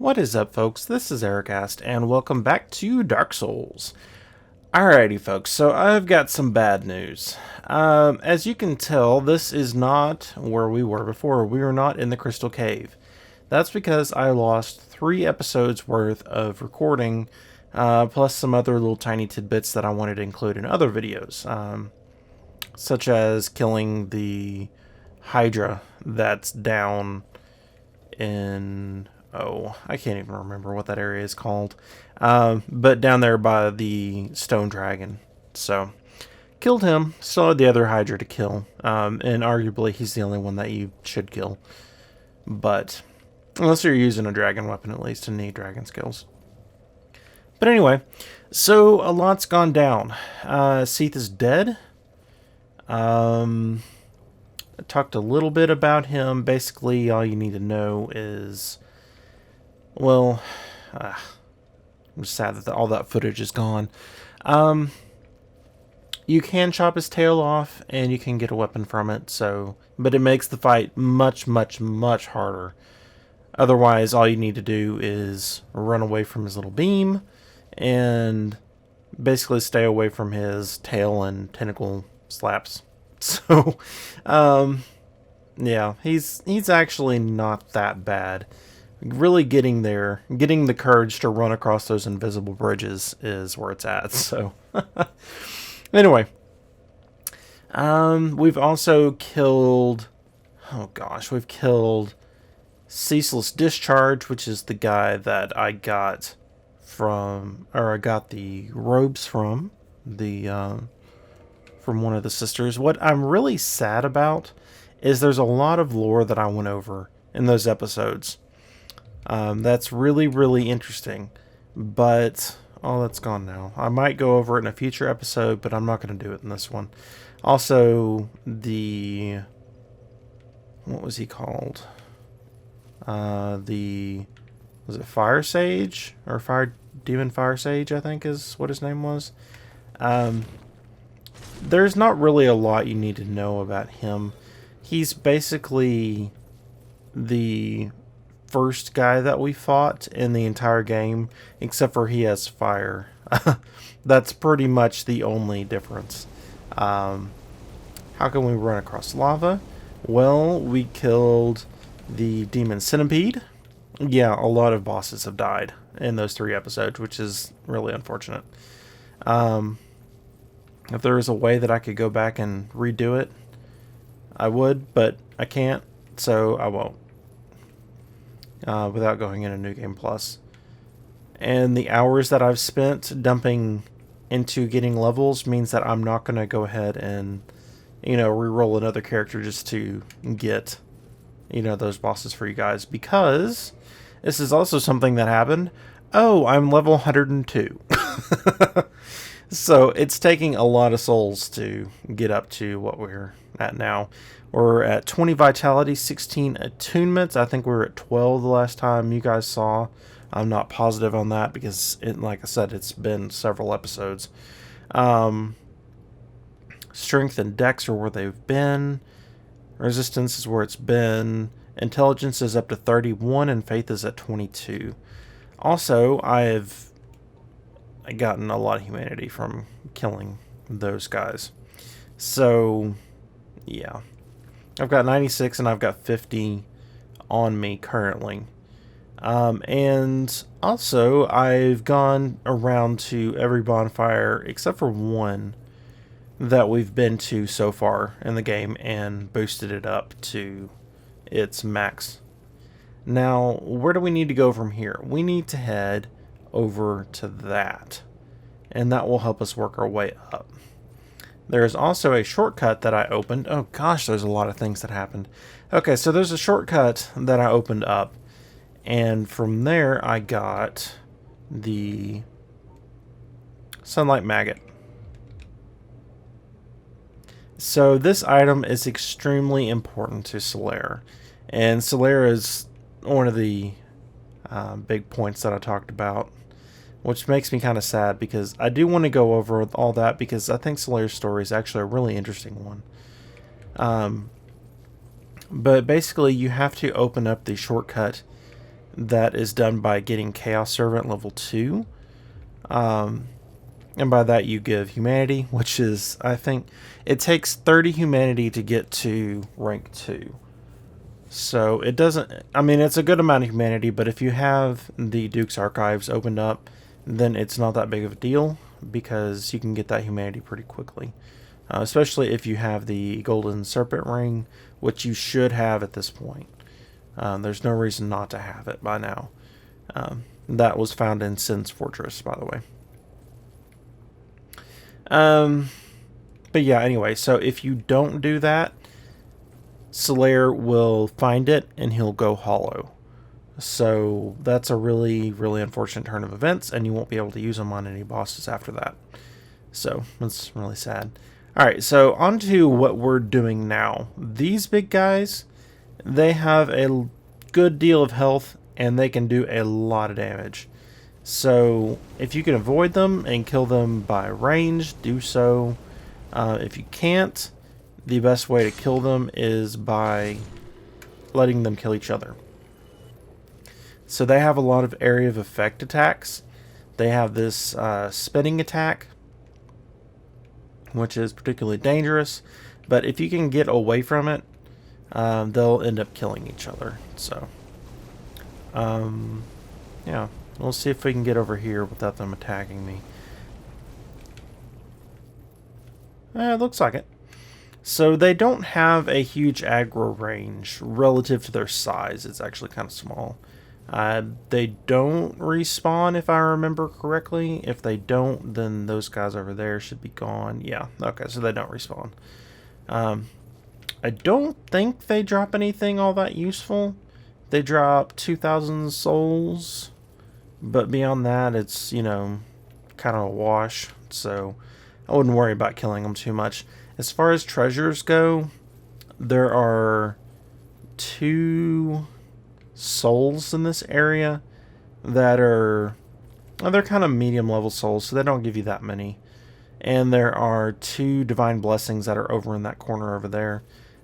What is up, folks? This is Ericast, and welcome back to Dark Souls. Alrighty, folks, so I've got some bad news. As you can tell, this is not where we were before. We were not in the Crystal Cave. That's because I lost 3 episodes worth of recording, plus some other little tiny tidbits that I wanted to include in other videos, such as killing the Hydra that's down in... Oh, I can't even remember what that area is called. But down there by the stone dragon. So, killed him. Still had the other Hydra to kill. And arguably, he's the only one that you should kill. But, unless you're using a dragon weapon, at least, and need dragon skills. But anyway, so a lot's gone down. Seath is dead. I talked a little bit about him. Basically, all you need to know is... Well, I'm sad that all that footage is gone. You can chop his tail off, and you can get a weapon from it. But it makes the fight much, much, much harder. Otherwise, all you need to do is run away from his little beam, and basically stay away from his tail and tentacle slaps. So, yeah, he's actually not that bad. Really getting there, getting the courage to run across those invisible bridges is where it's at. So, anyway, we've also killed, oh gosh, we've killed Ceaseless Discharge, which is the guy that I got from, or I got the robes from, from one of the sisters. What I'm really sad about is there's a lot of lore that I went over in those episodes. That's really, really interesting, but all that's gone now. I might go over it in a future episode, but I'm not going to do it in this one. Also, what was he called? Was it Fire Sage? Or Demon Fire Sage, I think is what his name was. There's not really a lot you need to know about him. He's basically the first guy that we fought in the entire game, except for he has fire. That's pretty much the only difference. How can we run across lava? Well, we killed the demon centipede. Yeah, a lot of bosses have died in those 3 episodes, which is really unfortunate. If there was a way that I could go back and redo it, I would, but I can't, so I won't. Without going into New Game Plus. And the hours that I've spent dumping into getting levels means that I'm not going to go ahead and, re-roll another character just to get, those bosses for you guys. Because this is also something that happened. Oh, I'm level 102. So it's taking a lot of souls to get up to what we're at now. We're at 20 vitality, 16 attunements. I think we were at 12 the last time you guys saw. I'm not positive on that because, like I said, it's been several episodes. Strength and dex are where they've been. Resistance is where it's been. Intelligence is up to 31 and faith is at 22. Also, I've gotten a lot of humanity from killing those guys. So, yeah. I've got 96 and I've got 50 on me currently. And also, I've gone around to every bonfire except for one that we've been to so far in the game and boosted it up to its max. Now, where do we need to go from here? We need to head over to that, and that will help us work our way up. There is also a shortcut that I opened. Oh gosh, there's a lot of things that happened. Okay, so there's a shortcut that I opened up, and from there I got the Sunlight Maggot. So this item is extremely important to Solaire, and Solaire is one of the big points that I talked about, which makes me kind of sad because I do want to go over all that because I think Solaire's story is actually a really interesting one. But basically you have to open up the shortcut that is done by getting Chaos Servant level 2. And by that you give humanity, which is, I think, it takes 30 humanity to get to rank 2. So it doesn't, I mean, it's a good amount of humanity, but if you have the Duke's Archives opened up, then it's not that big of a deal because you can get that humanity pretty quickly. Especially if you have the Golden Serpent Ring, which you should have at this point. There's no reason not to have it by now. That was found in Sin's Fortress, by the way. But yeah, anyway, so if you don't do that, Slayer will find it and he'll go hollow. So that's a really, really unfortunate turn of events, and you won't be able to use them on any bosses after that. So that's really sad. Alright, so on to what we're doing now. These big guys, they have a good deal of health, and they can do a lot of damage. So if you can avoid them and kill them by range, do so. If you can't, the best way to kill them is by letting them kill each other. So they have a lot of area of effect attacks. They have this spinning attack, which is particularly dangerous. But if you can get away from it, they'll end up killing each other. So, yeah. We'll see if we can get over here without them attacking me. It looks like it. So they don't have a huge aggro range relative to their size. It's actually kind of small. They don't respawn, if I remember correctly. If they don't, then those guys over there should be gone. Yeah, okay, so they don't respawn. I don't think they drop anything all that useful. They drop 2,000 souls. But beyond that, it's, you know, kind of a wash. So I wouldn't worry about killing them too much. As far as treasures go, there are 2 souls in this area that are, well, they're kind of medium level souls, so they don't give you that many. And there are 2 divine blessings that are over in that corner over there.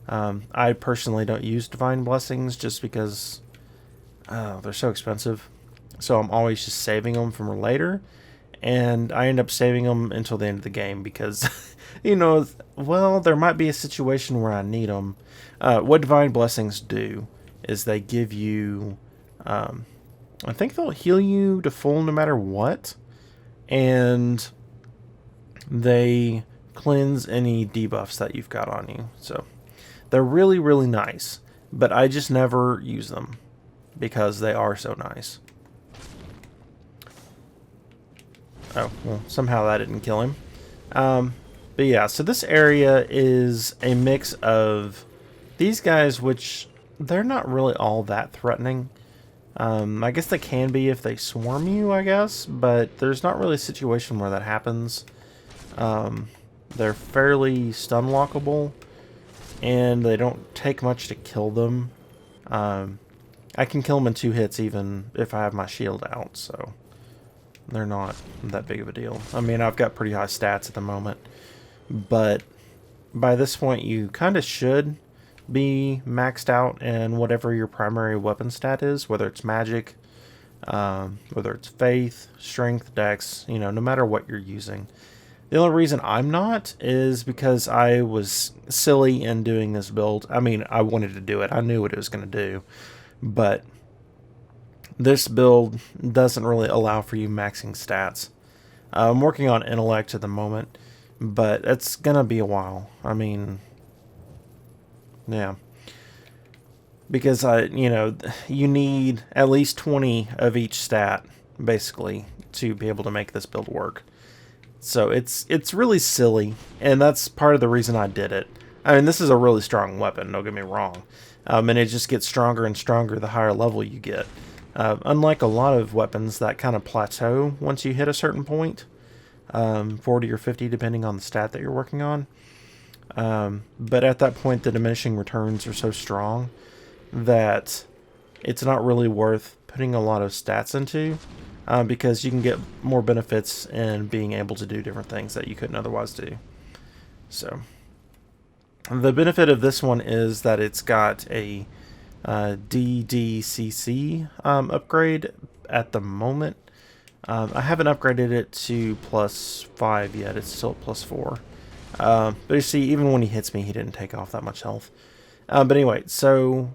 I personally don't use divine blessings just because they're so expensive. So I'm always just saving them for later. And I end up saving them until the end of the game because, you know, well, there might be a situation where I need them. What divine blessings do is they give you, I think they'll heal you to full no matter what. And they cleanse any debuffs that you've got on you. So they're really, really nice. But I just never use them because they are so nice. Oh, well, somehow that didn't kill him. But yeah, so this area is a mix of these guys, which they're not really all that threatening. I guess they can be if they swarm you, I guess, but there's not really a situation where that happens. They're fairly stun lockable, and they don't take much to kill them. I can kill them in 2 hits even if I have my shield out, so they're not that big of a deal. I mean, I've got pretty high stats at the moment, but by this point you kind of should be maxed out in whatever your primary weapon stat is, whether it's magic, whether it's faith, strength, dex, you know, no matter what you're using. The only reason I'm not is because I was silly in doing this build. I mean, I wanted to do it. I knew what it was going to do, but this build doesn't really allow for you maxing stats. I'm working on intellect at the moment, but it's gonna be a while. I mean, yeah. Because you know, you need at least 20 of each stat, basically, to be able to make this build work. So it's really silly, and that's part of the reason I did it. I mean, this is a really strong weapon, don't get me wrong. And it just gets stronger and stronger the higher level you get. Unlike a lot of weapons that kind of plateau once you hit a certain point, 40 or 50 depending on the stat that you're working on. But at that point the diminishing returns are so strong that it's not really worth putting a lot of stats into, because you can get more benefits in being able to do different things that you couldn't otherwise do. So the benefit of this one is that it's got a DDCC upgrade at the moment. I haven't upgraded it to +5 yet. It's still at +4. But you see, even when he hits me, he didn't take off that much health. But anyway, so,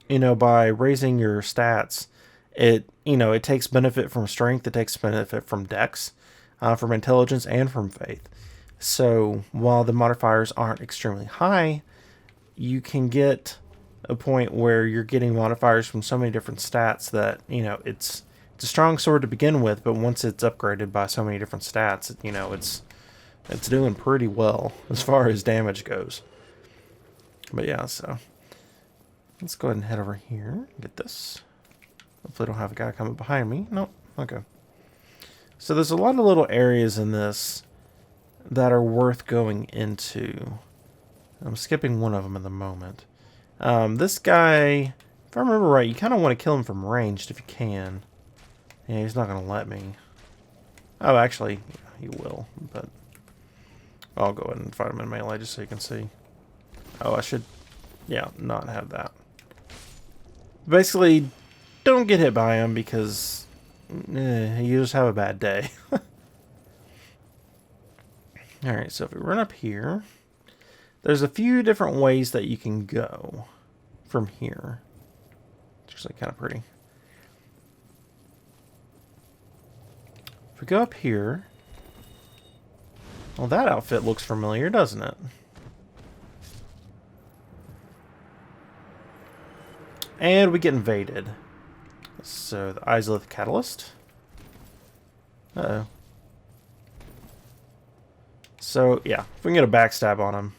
by raising your stats, it takes benefit from strength, it takes benefit from dex, from intelligence, and from faith. So while the modifiers aren't extremely high, you can get a point where you're getting modifiers from so many different stats that, it's a strong sword to begin with, but once it's upgraded by so many different stats, it's doing pretty well as far as damage goes. But yeah, so let's go ahead and head over here and get this. Hopefully I don't have a guy coming behind me. Nope. Okay. So there's a lot of little areas in this that are worth going into. I'm skipping one of them at the moment. This guy, if I remember right, you kind of want to kill him from ranged if you can. Yeah, he's not going to let me. Oh, actually, yeah, he will, but I'll go ahead and fight him in melee just so you can see. Oh, I should, yeah, not have that. Basically, don't get hit by him because you just have a bad day. Alright, so if we run up here, there's a few different ways that you can go from here. It's actually kind of pretty. If we go up here, well, that outfit looks familiar, doesn't it? And we get invaded. So, the Izalith Catalyst. Uh-oh. So, yeah, if we can get a backstab on him.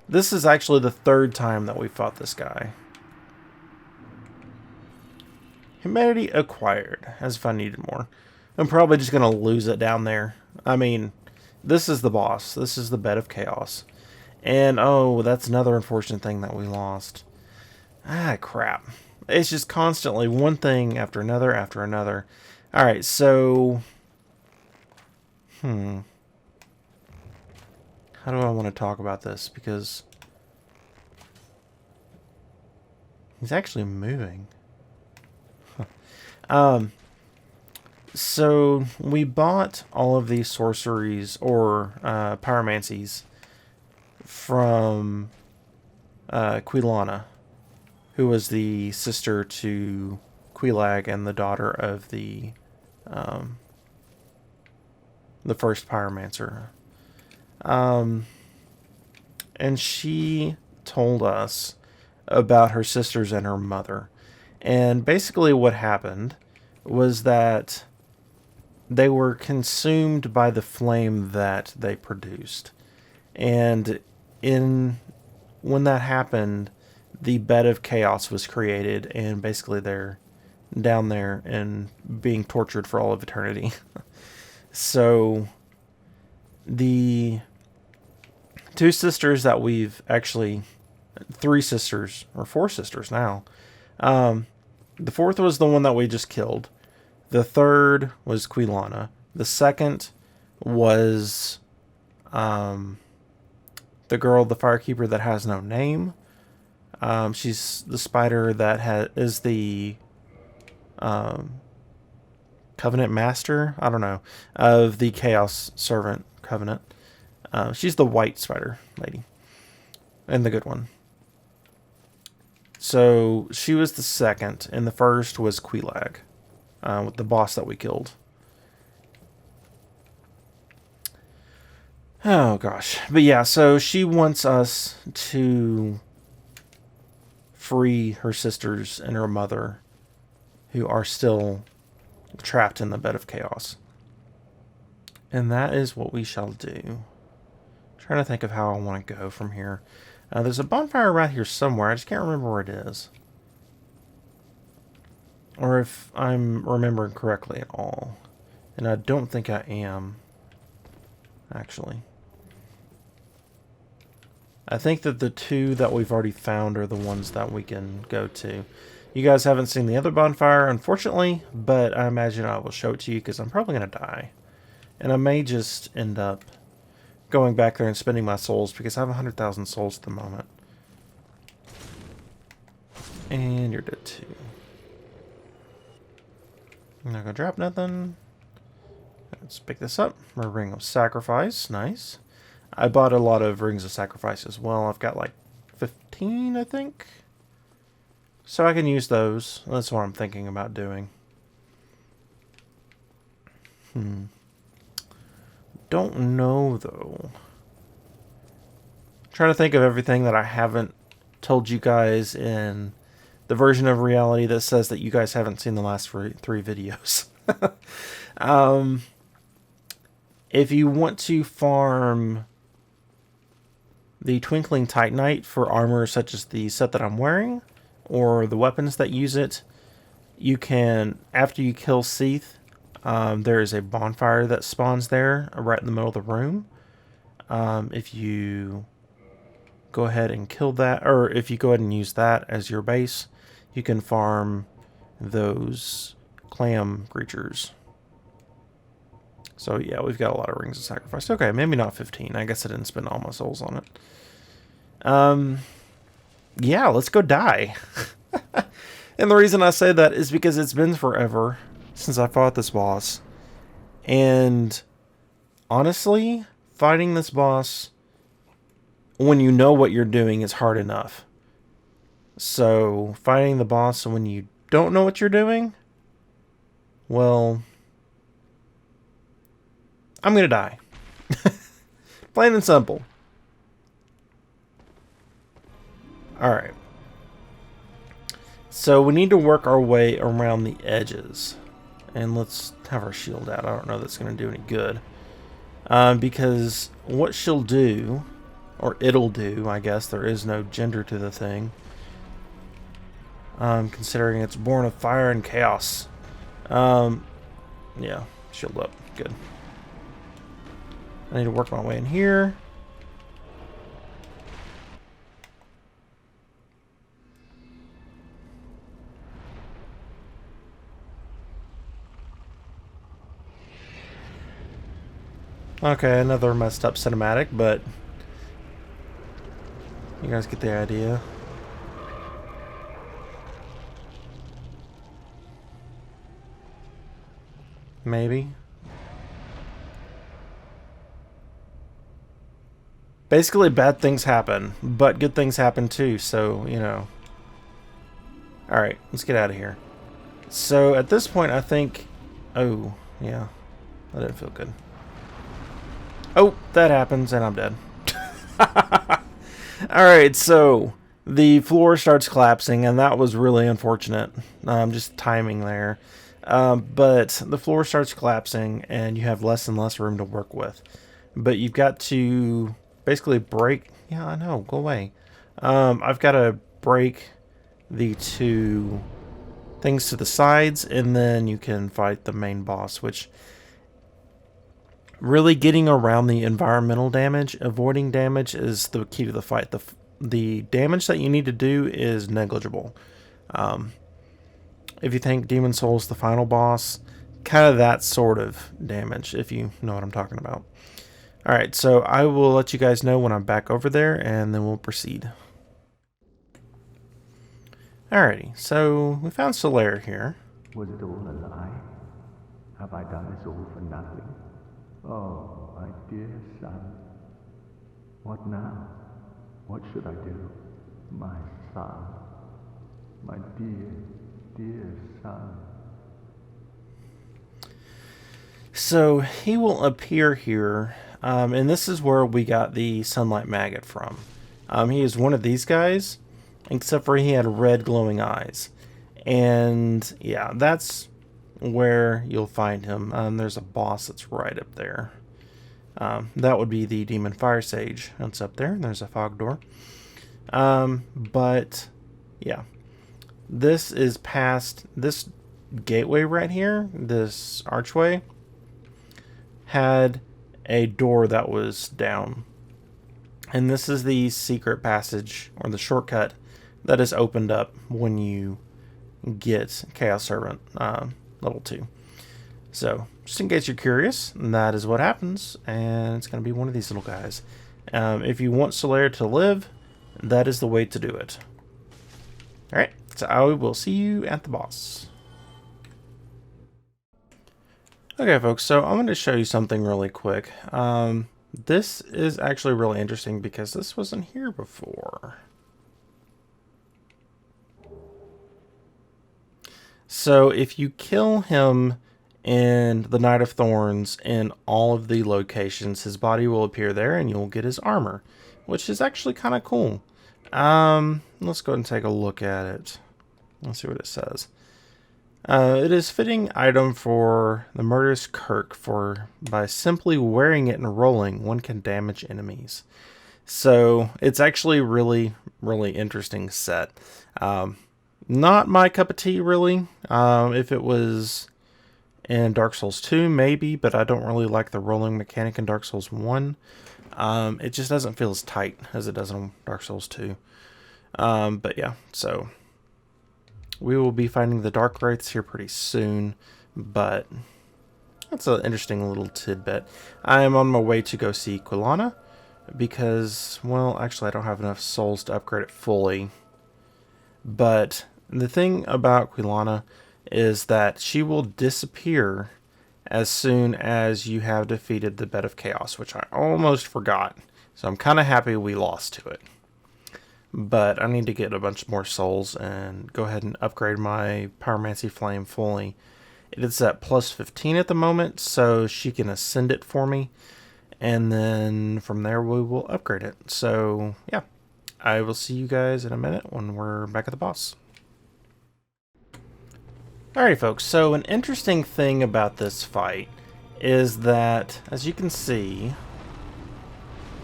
This is actually the third time that we fought this guy. Humanity acquired, as if I needed more. I'm probably just going to lose it down there. I mean, this is the boss. This is the Bed of Chaos. And, oh, that's another unfortunate thing that we lost. Ah, crap. It's just constantly one thing after another after another. Alright, so... How do I want to talk about this? Because he's actually moving. So we bought all of these sorceries or pyromancies from Quilana, who was the sister to Quilag and the daughter of the first pyromancer. And she told us about her sisters and her mother. And basically what happened was that they were consumed by the flame that they produced. And when that happened, the Bed of Chaos was created, and basically they're down there and being tortured for all of eternity. So the two sisters that we've actually, 3 sisters, or 4 sisters now. The fourth was the one that we just killed. The third was Quilana. The second was the girl, the firekeeper that has no name. She's the spider that is the Covenant Master, I don't know, of the Chaos Servant Covenant. She's the white spider lady. And the good one. So she was the second, and the first was Quilag, with the boss that we killed. Oh gosh. But yeah, so she wants us to free her sisters and her mother, who are still trapped in the Bed of Chaos. And that is what we shall do. I'm trying to think of how I want to go from here. There's a bonfire around here somewhere. I just can't remember where it is. Or if I'm remembering correctly at all. And I don't think I am, actually. I think that the 2 that we've already found are the ones that we can go to. You guys haven't seen the other bonfire, unfortunately, but I imagine I will show it to you because I'm probably going to die. And I may just end up going back there and spending my souls because I have 100,000 souls at the moment. And you're dead too. I'm not gonna drop nothing. Let's pick this up. A ring of sacrifice. Nice. I bought a lot of rings of sacrifice as well. I've got like 15, I think. So I can use those. That's what I'm thinking about doing. Don't know, though. I'm trying to think of everything that I haven't told you guys in the version of reality that says that you guys haven't seen the last three videos. If you want to farm the Twinkling Titanite for armor such as the set that I'm wearing, or the weapons that use it, you can, after you kill Seath, there is a bonfire that spawns there right in the middle of the room. If you go ahead and kill that, or if you go ahead and use that as your base, you can farm those clam creatures. So yeah, we've got a lot of rings of sacrifice. Okay, maybe not 15. I guess I didn't spend all my souls on it. Yeah, let's go die. And the reason I say that is because it's been forever since I fought this boss. And honestly, fighting this boss when you know what you're doing is hard enough. So fighting the boss when you don't know what you're doing, well, I'm gonna die. Plain and simple. Alright. So we need to work our way around the edges. And let's have our shield out. I don't know if that's going to do any good. Because what she'll do, or it'll do, I guess, there is no gender to the thing. Considering it's born of fire and chaos. Yeah, shield up. Good. I need to work my way in here. Okay, another messed up cinematic, but you guys get the idea. Maybe. Basically, bad things happen, but good things happen too, so, you know. Alright, let's get out of here. So, at this point, I think... Oh, yeah. That didn't feel good. Oh, that happens, and I'm dead. Alright, so the floor starts collapsing, and that was really unfortunate. Just timing there. But the floor starts collapsing, and you have less and less room to work with. But you've got to basically break... Yeah, I know, go away. I've got to break the two things to the sides, and then you can fight the main boss, which... Really getting around the environmental damage, avoiding damage is the key to the fight. The damage that you need to do is negligible. If you think Demon Soul's the final boss, kind of that sort of damage, if you know what I'm talking about. Alright, so I will let you guys know when I'm back over there, and then we'll proceed. Alrighty, so we found Solaire here. Was it all a lie? Have I done this all for nothing? Oh, my dear son. What now? What should I do? My son. My dear, dear son. So he will appear here, and this is where we got the Sunlight Maggot from. He is one of these guys, except for he had red glowing eyes. And yeah, that's where you'll find him. There's a boss that's right up there. That would be the Demon Fire Sage. That's up there. There's a fog door. But yeah, this is past this gateway right here. This archway had a door that was down, and this is the secret passage or the shortcut that is opened up when you get Chaos Servant level 2. So, just in case you're curious, that is what happens, and it's going to be one of these little guys. If you want Solaire to live, that is the way to do it. Alright, So I will see you at the boss. Okay, folks, so I'm going to show you something really quick. This is actually really interesting because this wasn't here before. So if you kill him in the Knight of Thorns in all of the locations, his body will appear there and you'll get his armor, which is actually kind of cool. Let's go ahead and take a look at it. Let's see what it says. It is fitting item for the murderous Kirk, for by simply wearing it and rolling, one can damage enemies. So it's actually really interesting set. Not my cup of tea, really. If it was in Dark Souls 2, maybe, but I don't really like the rolling mechanic in Dark Souls 1. It just doesn't feel as tight as it does in Dark Souls 2. But yeah, so we will be finding the Dark Wraiths here pretty soon, but that's an interesting little tidbit. I am on my way to go see Quilana because, well, actually I don't have enough souls to upgrade it fully. But the thing about Quilana is that she will disappear as soon as you have defeated the Bed of Chaos, which I almost forgot. So I'm kind of happy we lost to it. But I need to get a bunch more souls and go ahead and upgrade my Pyromancy Flame fully. It is at plus 15 at the moment, so she can ascend it for me. And then from there we will upgrade it. So yeah, I will see you guys in a minute when we're back at the boss. Alrighty folks, so an interesting thing about this fight is that, as you can see,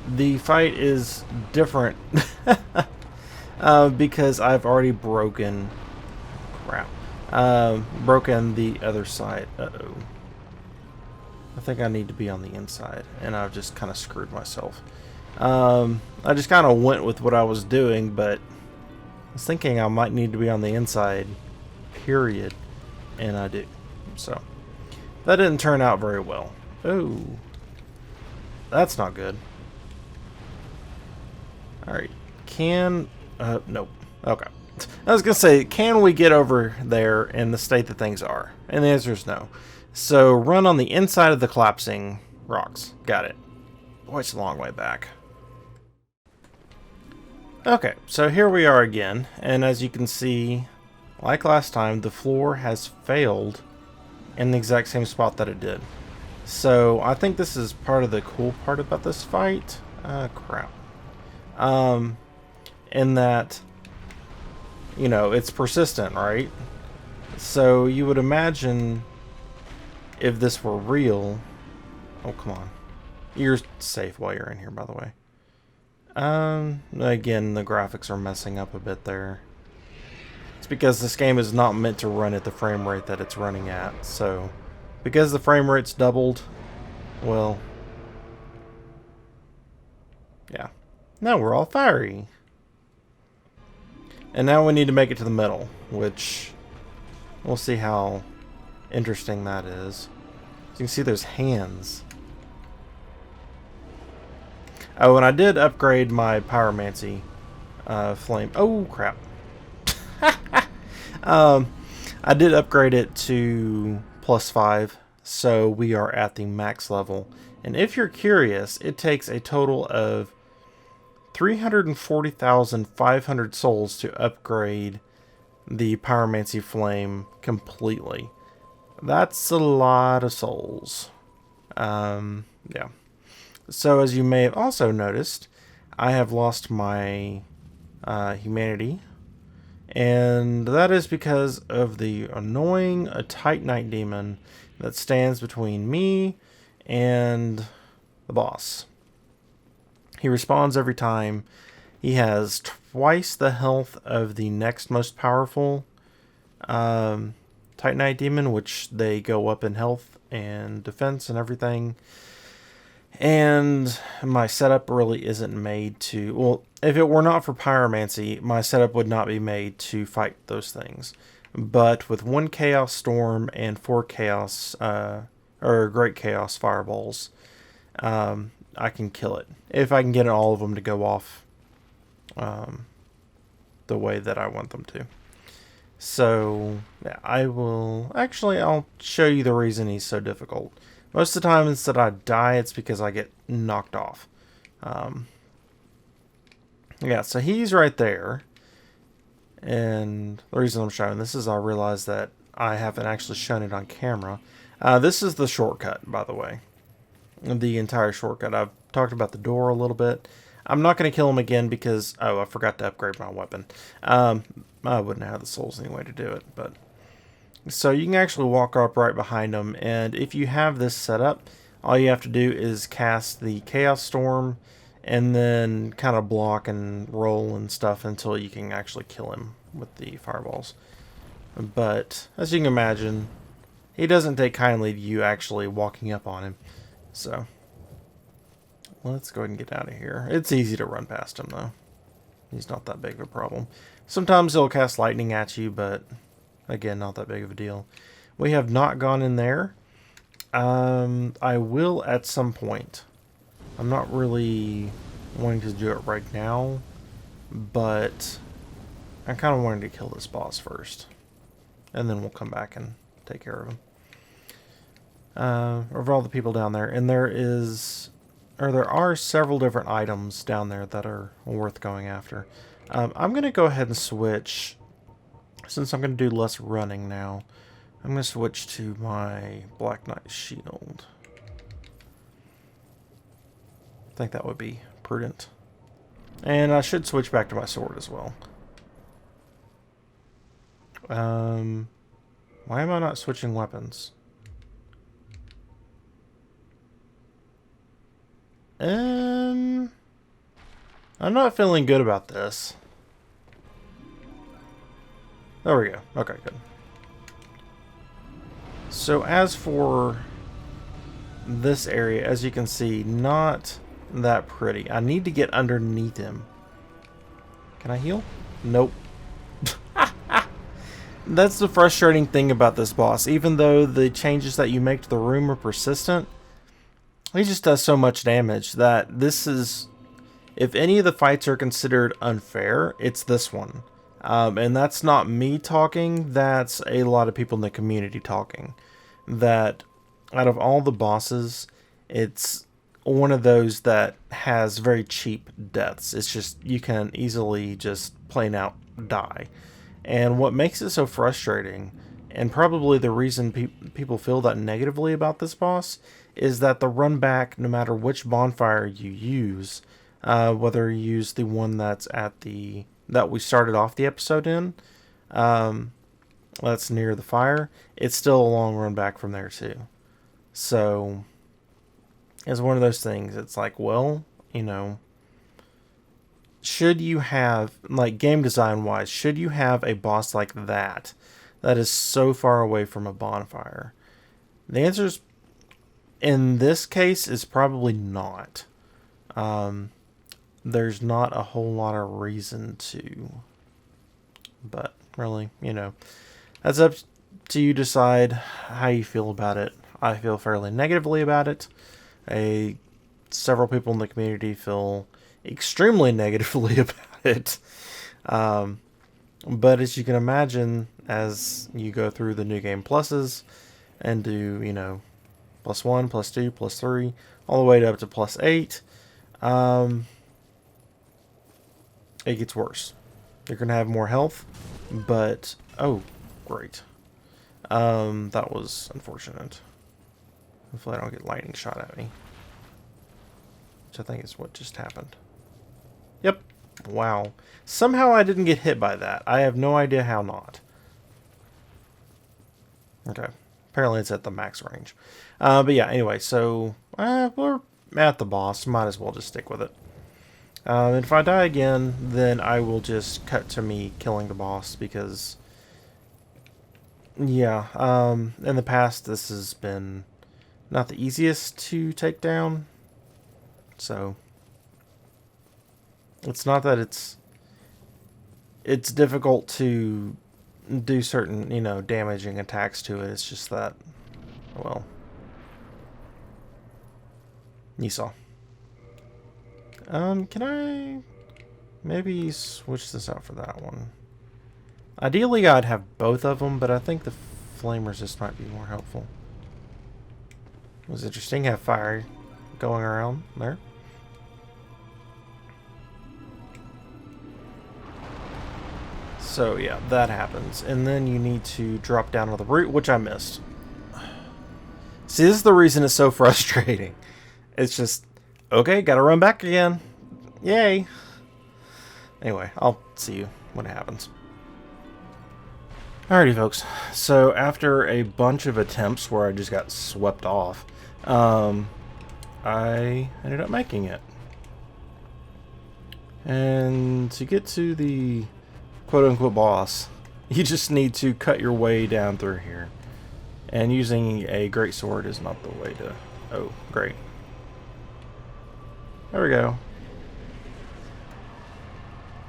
the fight is different because I've already broken the other side. Uh-oh. I think I need to be on the inside, and I've just kind of screwed myself. I just kind of went with what I was doing, but I was thinking I might need to be on the inside, period, and I do. So, that didn't turn out very well. Oh, that's not good. Alright, nope. Okay. I was going to say, can we get over there in the state that things are? And the answer is no. So, run on the inside of the collapsing rocks. Got it. Boy, it's a long way back. Okay, so here we are again, and as you can see, like last time, the floor has failed in the exact same spot that it did. So, I think this is part of the cool part about this fight. Crap. In that, you know, it's persistent, right? So you would imagine if this were real... Oh, come on. You're safe while you're in here, by the way. Again, the graphics are messing up a bit there. It's because this game is not meant to run at the frame rate that it's running at. So, because the frame rate's doubled, well... yeah. Now we're all fiery. And now we need to make it to the middle, which we'll see how interesting that is. As you can see, there's hands. Oh, and I did upgrade my Pyromancy Flame. Oh, crap. I did upgrade it to +5, so we are at the max level. And if you're curious, it takes a total of 340,500 souls to upgrade the Pyromancy Flame completely. That's a lot of souls. Yeah. So as you may have also noticed, I have lost my humanity. And that is because of the annoying Titanite demon that stands between me and the boss. He respawns every time. He has twice the health of the next most powerful Titanite demon, which they go up in health and defense and everything. And my setup really isn't made to... Well, if it were not for Pyromancy, my setup would not be made to fight those things. But with 1 Chaos Storm and 4 Chaos... or Great Chaos Fireballs, I can kill it. If I can get all of them to go off the way that I want them to. So, yeah, I will... Actually, I'll show you the reason he's so difficult. Most of the time, instead I die, it's because I get knocked off. Um, yeah, so he's right there. And the reason I'm showing this is I realize that I haven't actually shown it on camera. This is the shortcut, by the way. The entire shortcut. I've talked about the door a little bit. I'm not going to kill him again because... Oh, I forgot to upgrade my weapon. I wouldn't have the souls anyway to do it, but... So you can actually walk up right behind him, and if you have this set up, all you have to do is cast the Chaos Storm, and then kind of block and roll and stuff until you can actually kill him with the fireballs. But, as you can imagine, he doesn't take kindly to you actually walking up on him. So, let's go ahead and get out of here. It's easy to run past him, though. He's not that big of a problem. Sometimes he'll cast lightning at you, but again, not that big of a deal. We have not gone in there. I will at some point. I'm not really wanting to do it right now, but I kind of wanted to kill this boss first. And then we'll come back and take care of him. Of all the people down there. And there are several different items down there that are worth going after. I'm going to go ahead and switch, since I'm going to do less running now. I'm going to switch to my Black Knight shield. I think that would be prudent. And I should switch back to my sword as well. Why am I not switching weapons? I'm not feeling good about this. There we go. Okay, good. So as for this area, as you can see, not that pretty. I need to get underneath him. Can I heal? Nope. That's the frustrating thing about this boss. Even though the changes that you make to the room are persistent, he just does so much damage that this is... If any of the fights are considered unfair, it's this one. And that's not me talking, that's a lot of people in the community talking. That out of all the bosses, it's one of those that has very cheap deaths. It's just, you can easily just plain out die. And what makes it so frustrating, and probably the reason people feel that negatively about this boss, is that the run back, no matter which bonfire you use, whether you use the one that's at the... that we started off the episode in, that's near the fire, it's still a long run back from there too. So, it's one of those things, it's like, well, you know, should you have, like, game design wise, should you have a boss like that is so far away from a bonfire? The answer is, in this case, is probably not. There's not a whole lot of reason to, but really, you know, that's up to you decide how you feel about it. I feel fairly negatively about it. Several people in the community feel extremely negatively about it. But as you can imagine, as you go through the new game pluses and do, you know, +1, +2, +3, all the way up to +8, it gets worse. You're going to have more health, but... Oh, great. That was unfortunate. Hopefully I don't get lightning shot at me. Which I think is what just happened. Yep. Wow. Somehow I didn't get hit by that. I have no idea how not. Okay. Apparently it's at the max range. But yeah, anyway, so... we're at the boss. Might as well just stick with it. And if I die again, then I will just cut to me killing the boss, because... Yeah, in the past this has been not the easiest to take down. So... It's not that it's difficult to do certain, you know, damaging attacks to it. It's just that, well, you saw. Can I maybe switch this out for that one? Ideally, I'd have both of them, but I think the flame resist might be more helpful. It was interesting, have fire going around there. So yeah, that happens. And then you need to drop down on the root, which I missed. See, this is the reason it's so frustrating. It's just, okay, gotta run back again. Yay. Anyway, I'll see you when it happens. Alrighty, folks. So after a bunch of attempts where I just got swept off, I ended up making it. And to get to the quote-unquote boss, you just need to cut your way down through here. And using a great sword is not the way to... Oh, great. There we go.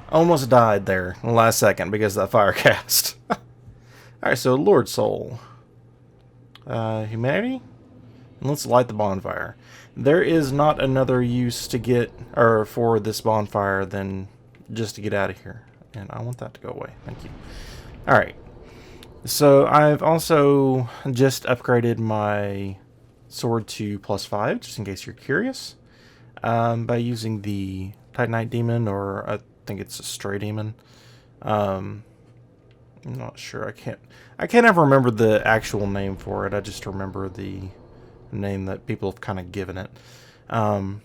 Almost died there in the last second because of that fire cast. Alright, so Lord Soul. Humanity? And let's light the bonfire. There is not another use to get, or for this bonfire than just to get out of here. And I want that to go away. Thank you. Alright. So I've also just upgraded my sword to +5, just in case you're curious. By using the Titanite Demon, or I think it's a Stray Demon. I'm not sure. I can't ever remember the actual name for it. I just remember the name that people have kind of given it. But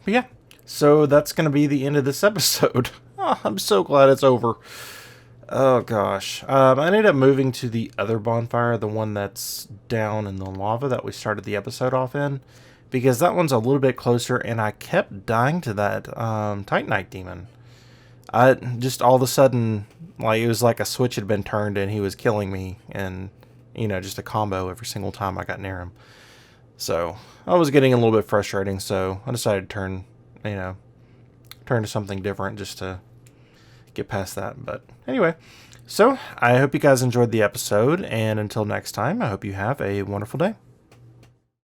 yeah, so that's going to be the end of this episode. Oh, I'm so glad it's over. Oh gosh. I ended up moving to the other bonfire, the one that's down in the lava that we started the episode off in, because that one's a little bit closer, and I kept dying to that Titanite Demon. I just all of a sudden, like, it was like a switch had been turned and he was killing me, and you know, just a combo every single time I got near him. So I was getting a little bit frustrating, so I decided to turn to something different just to get past that. But anyway, so I hope you guys enjoyed the episode, and until next time, I hope you have a wonderful day.